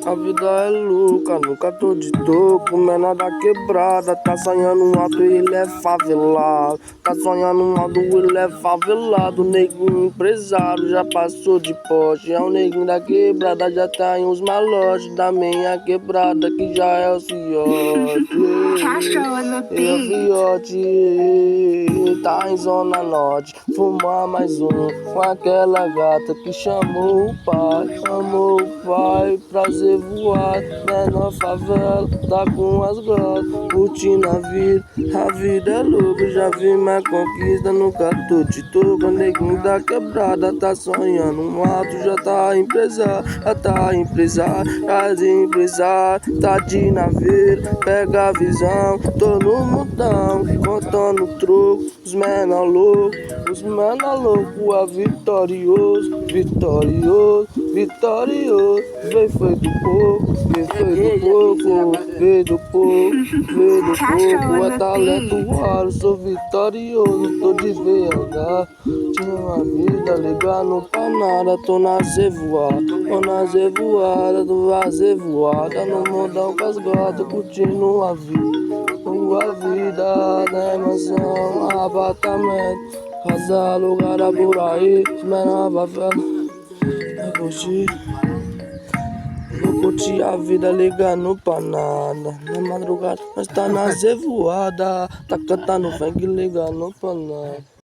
A vida é louca, nunca tô de toco. Menor da quebrada, tá sonhando alto, ele é favelado. Tá sonhando alto, ele é favelado. Neguinho empresário, já passou de poste. É o neguinho da quebrada, já tá em uns malotes. Da minha quebrada, que já é o fiote. E o fiote tá em zona norte. Fumar mais um com aquela gata que chamou o pai. Chamou o pai, prazer voar. Menor favela, tá com as gatas, curtindo a vida é louca. Já vi minha conquista, nunca tô de toca. Neguinho da quebrada, tá sonhando um alto. Já tá empresário, já tá empresário, tá de empresário, tá de naveiro. Pega a visão, tô no mundão, contando troco. Os menor loucos, é vitorioso, vitorioso, vitorioso. Veio foi do pouco, veio do pouco, é talento raro, sou vitorioso, tô de VH. Tinha uma vida legal, não pra nada, tô na zevoada, tô na zevoada, no mundão com as gatas, curtindo a vida, da emoção, apartamento, casa alugada por aí, menor favela, vou curtir a vida ligando pra nada. Na madrugada nós tá na zevoada, tá cantando funk ligando pra nada.